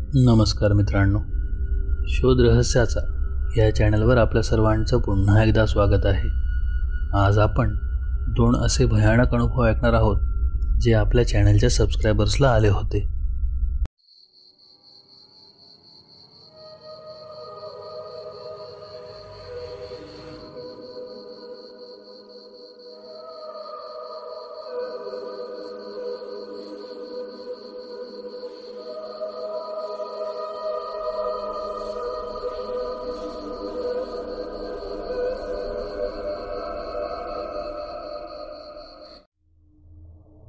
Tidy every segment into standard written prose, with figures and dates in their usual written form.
नमस्कार मित्रांनो, शोध रहस्याचा या चॅनलवर आपल्या सर्वांचं पुन्हा एकदा स्वागत आहे। आज आपण 2 असे भयानक अनुभव ऐकणार आहोत जे आपल्या चॅनलच्या सबस्क्रायबर्सला आले होते।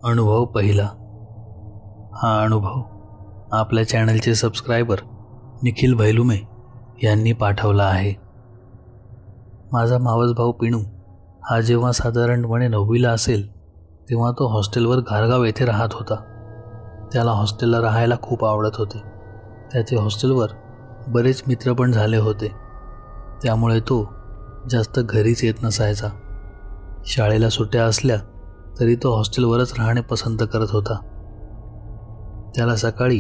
अनुभव पहिला। हा अनुभव आपल्या चॅनलचे सबस्क्रायबर निखिल भैलुमे यांनी पाठवला आहे। माझा मावस भाऊ पिणू हा जेव्हा साधारणपणे 9वीला असेल तेव्हा तो हॉस्टेलवर घारगाव येथे राहत होता। त्याला हॉस्टेलला राहायला खूप आवडत होते। त्याचे हॉस्टेलवर बरेच मित्र पण झाले होते, त्यामुळे तो जास्त घरीच येत नसायचा। शाळेला सुट्ट्या असल्या तरी तो हॉस्टेलवरच राहणे पसंत करत होता। त्याला सकाळी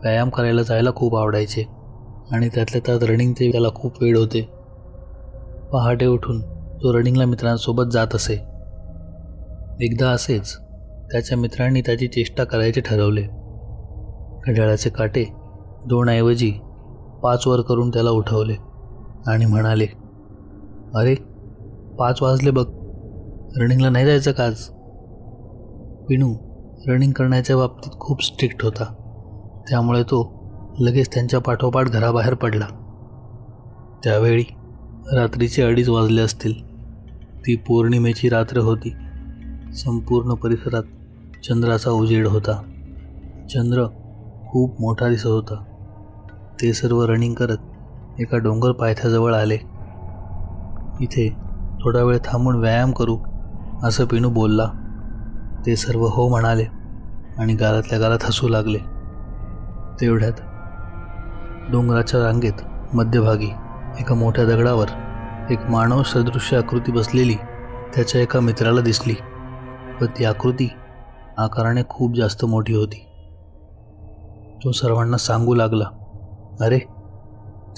व्यायाम करायला जायला खूप आवडायचे आणि त्यातल्या त्यात रनिंगचे त्याला खूप वेळ होते। पहाटे उठून तो रनिंगला मित्रांसोबत जात असे। एकदा असेच त्याच्या मित्रांनी त्याची चेष्टा करायचे ठरवले। घड्याळाचे काटे 2 ऐवजी 5 वर करून त्याला उठवले आणि म्हणाले, "अरे 5 वाजले बघ, रनिंगला नाही जायचं का आज?" पिणू रनिंग करण्याच्या बाबतीत खूप स्ट्रिक्ट होता, त्यामुळे तो लगेच त्यांच्या पाठोपाठ घराबाहेर पडला। त्यावेळी रात्रीचे 2:30 वाजले असतील। ती पौर्णिमेची रात्र होती। संपूर्ण परिसरात चंद्राचा उजेड होता। चंद्र खूप मोठा दिसत होता। ते सर्व रनिंग करत एका डोंगर पायथ्याजवळ आले। "इथे थोडा वेळ थांबून व्यायाम करू," असं पिणू बोलला। ते सर्व हो म्हणाले आणि गालातल्या गालात हसू लागले। तेवढ्यात डोंगराच्या रांगेत मध्यभागी एका मोठ्या दगडावर एक मानव सदृश्य आकृती बसलेली त्याच्या एका मित्राला दिसली, पण ती आकृती आकाराने खूप जास्त मोठी होती। तो सर्वांना सांगू लागला, "अरे,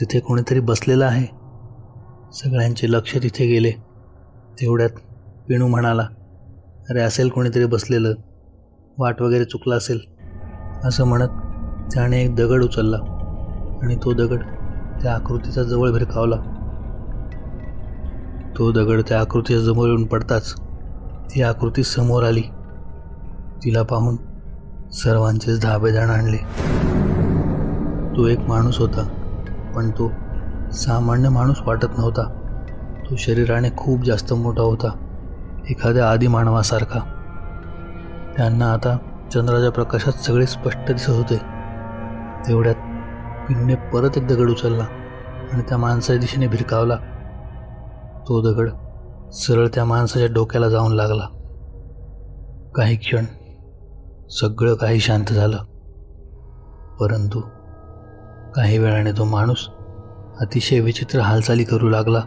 तिथे कोणीतरी बसलेलं आहे." सगळ्यांचे लक्ष तिथे गेले। तेवढ्यात पिणू म्हणाला, "अरे, असेल कोणीतरी बसलेलं, वाट वगैरे चुकला असेल." असं म्हणत त्याने एक दगड उचलला आणि तो दगड त्या आकृतीच्या जवळ भिरकावला। तो दगड त्या आकृतीच्या जवळ येऊन पडताच ती आकृती समोर आली। तिला पाहून सर्वांचेच धाबे आणले। तो एक माणूस होता, पण तो सामान्य माणूस वाटत नव्हता। तो शरीराने खूप जास्त मोठा होता, एखाद्या आदिमानवासारखा। त्यांना आता चंद्राच्या प्रकाशात सगळे स्पष्ट दिसत होते। तेवढ्यात पिणूने परत एक दगड उचलला आणि त्या माणसाच्या दिशेने भिरकावला। तो दगड सरळ त्या माणसाच्या डोक्याला जाऊन लागला। काही क्षण सगळं काही शांत झालं, परंतु काही वेळाने तो माणूस अतिशय विचित्र हालचाली करू लागला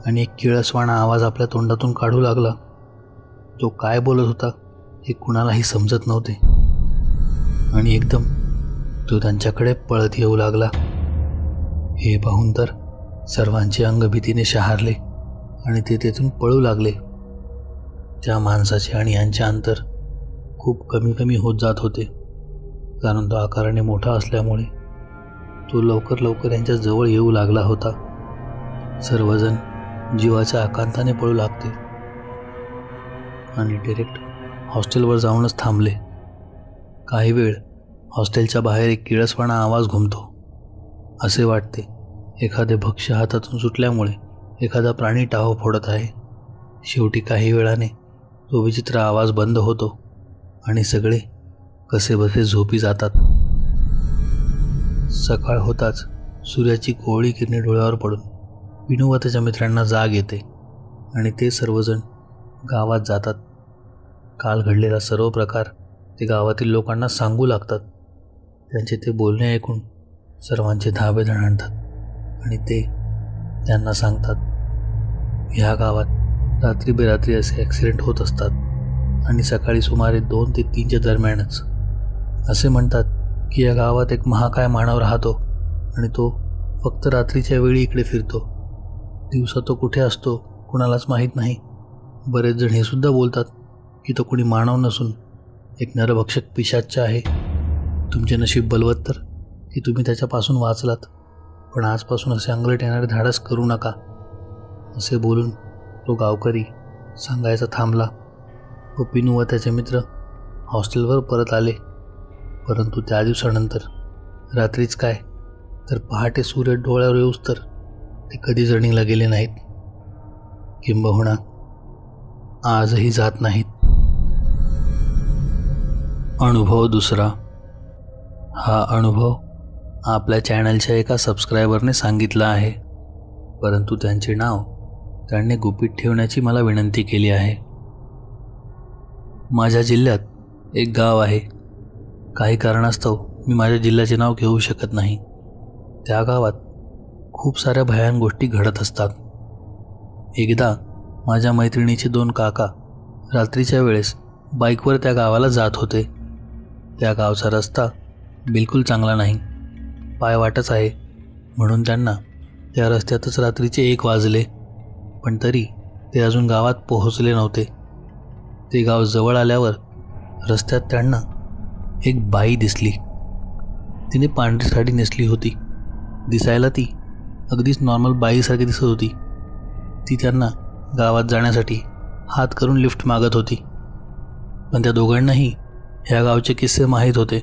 आणि एक किळसवाणा आवाज आपल्या तोंडातून काढू लागला। तो काय बोलत होता हे कुणालाही समजत नव्हते आणि एकदम तो त्यांच्याकडे पळत येऊ लागला। हे पाहून तर सर्वांचे अंग भीतीने शहारले आणि ते तेथून पळू लागले। त्या माणसाचे आणि यांचे अंतर खूप कमी कमी होत जात होते, कारण तो आकाराने मोठा असल्यामुळे तो लवकर लवकर यांच्या जवळ येऊ लागला होता। सर्वजण जीवाच्या आकांताने पळू लागते आणि डायरेक्ट हॉस्टेलवर जाऊनच थांबले। काही वेळ हॉस्टेलच्या बाहेर एक किळसवाणा आवाज घुमतो। असे वाटते एखादे भक्ष्य हातातून सुटल्यामुळे एखादा प्राणी टाहो फोडत आहे। शेवटी काही वेळाने तो विचित्र आवाज बंद होतो आणि सगळे कसेबसे झोपी जातात। सकाळ होताच सूर्याची कोवळी किरणे डोळ्यावर पडून पिणू व त्याच्या मित्रांना जाग येते आणि ते सर्वजण गावात जातात। काल घडलेला सर्व प्रकार ते गावातील लोकांना सांगू लागतात। त्यांचे ते बोलणे ऐकून सर्वांचे धाबे आणतात आणि ते त्यांना सांगतात, ह्या गावात रात्री बेरात्री असे ॲक्सिडेंट होत असतात आणि सकाळी सुमारे 2 ते 3च्या दरम्यानच। असे म्हणतात की या गावात एक महाकाय मानव राहतो आणि तो फक्त रात्रीच्या वेळी इकडे फिरतो. दिवसा तो कुठे असतो कुणालाच माहीत नाही. बरेच जण हे सुद्धा बोलतात की तो कोणी मानव नसून एक नरभक्षक पिशाच्च आहे. तुमचे नशीब बलवत्तर की तुम्ही त्याच्यापासून वाचलात, पण आजपासून असे अंगलट येणारे धाडस करू नका. असे बोलून तो गावकरी सांगायचा थांबला व पिनू व त्याचे मित्र हॉस्टेलवर परत आले. परंतु त्या दिवसानंतर रात्रीच काय तर पहाटे सूर्य डोळ्यावर येऊस तर ते कधीच रनिंगला गेले नाहीत, किंबहुना आजही जात नाहीत. अनुभव दुसरा. हा अनुभव आपल्या चॅनलच्या एका सबस्क्रायबरने सांगितला आहे, परंतु त्यांचे नाव त्यांनी गुपित ठेवण्याची मला विनंती केली आहे. माझ्या जिल्ह्यात एक गाव आहे. काही कारणास्तव मी माझ्या जिल्ह्याचे नाव घेऊ शकत नाही. त्या गावात खूप साऱ्या भयान गोष्टी घडत असतात. एकदा माझ्या मैत्रिणीचे 2 काका रात्रीच्या वेळेस बाईकवर त्या गावाला जात होते. त्या गावचा रस्ता बिलकुल चांगला नाही, पायवाटच आहे, म्हणून त्यांना त्या रस्त्यातच रात्रीचे 1 वाजले. पण तरी ते अजून गावात पोहोचले नव्हते. ते गाव जवळ आल्यावर रस्त्यात त्यांना एक बाई दिसली. तिने पांढरी साडी नेसली होती. दिसायला ती अगदीच नॉर्मल बाईसारखी दिसत होती. ती त्यांना गावात जाण्यासाठी हात करून लिफ्ट मागत होती. पण त्या दोघांनाही ह्या गावचे किस्से माहीत होते.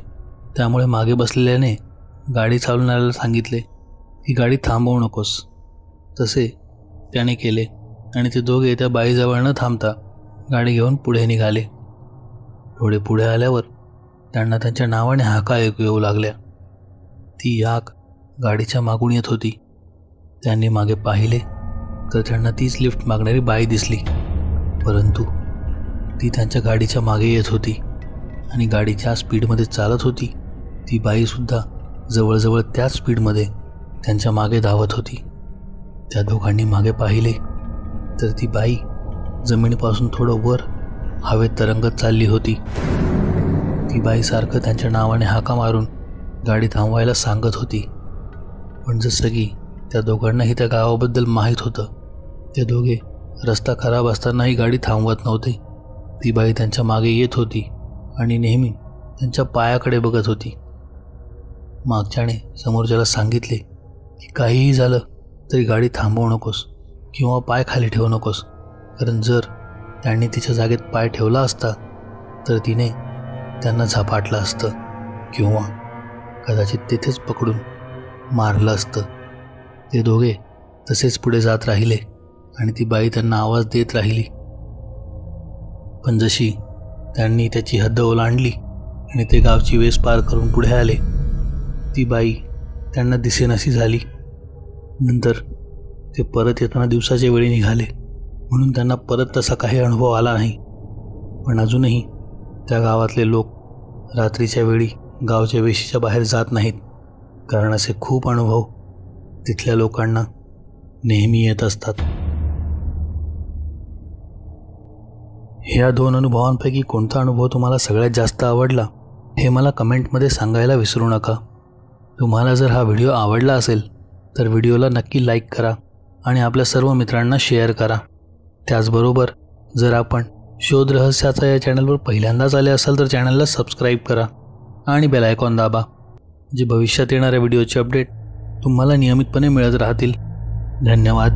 त्यामुळे मागे बसलेल्याने गाडी चालवणाऱ्याला सांगितले की गाडी थांबवू नकोस. तसे त्याने केले आणि ते दोघे त्या बाईजवळ न थांबता गाडी घेऊन पुढे निघाले. थोडे पुढे आल्यावर त्यांना त्यांच्या नावाने हाका येऊ लागल्या. ती हाक गाडीच्या मागून येत होती. त्यांनी मागे पाहिले तर त्यांना तीच लिफ्ट मागणारी बाई दिसली, परंतु ती त्यांच्या गाडीच्या मागे येत होती आणि गाडी ज्या स्पीडमध्ये चालत होती ती बाईसुद्धा जवळजवळ त्याच स्पीडमध्ये त्यांच्या मागे धावत होती. त्या दोघांनी मागे पाहिले तर ती बाई जमिनीपासून थोडं वर हवेत तरंगत चालली होती. ती बाई सारखं त्यांच्या नावाने हाका मारून गाडी थांबवायला सांगत होती. पण जसं की त्या दोघांनाही त्या गावाबद्दल माहीत होतं, ते दोघे रस्ता खराब असतानाही गाडी थांबवत नव्हते. ती बाई त्यांच्या मागे येत होती आणि नेहमी त्यांच्या पायाकडे बघत होती. मागच्याने समोरच्याला सांगितले की काहीही झालं तरी गाडी थांबवू नकोस किंवा पाय खाली ठेवू नकोस, कारण जर त्यांनी तिच्या जागेत पाय ठेवला असता तर तिने त्यांना झपाटलं असतं किंवा कदाचित तिथेच पकडून मारलं असतं. ते दोघे तसेच पुढे जात राहिले आणि ती बाई त्यांना आवाज देत राहिली. पण जशी त्यांनी त्याची हद्द ओलांडली आणि ते गावची वेस पार करून पुढे आले, ती बाई त्यांना दिसेनाशी झाली. नंतर ते परत येताना दिवसाच्या वेळी निघाले, म्हणून त्यांना परत तसा काही अनुभव आला नाही. पण अजूनही त्या गावातले लोक रात्रीच्या वेळी गावच्या वेशीच्या बाहेर जात नाहीत, कारण असे खूप अनुभव तिथल्या लोकांना नेहमी येत असतात. ह्या 2 अनुभवांपैकी कोणता अनुभव तुम्हाला सगळ्यात जास्त आवडला हे मला कमेंटमध्ये सांगायला विसरू नका. तुम्हाला जर हा व्हिडिओ आवडला असेल तर व्हिडिओला नक्की लाईक करा आणि आपल्या सर्व मित्रांना शेअर करा. त्याचबरोबर जर आपण शोध रहस्याचा या चॅनलवर पहिल्यांदाच आले असाल तर चॅनलला सबस्क्राईब करा आणि बेल आयकॉन दाबा, जे भविष्यात येणाऱ्या व्हिडिओचे अपडेट तुम्हाला नियमितपणे मिळत राहतील. धन्यवाद.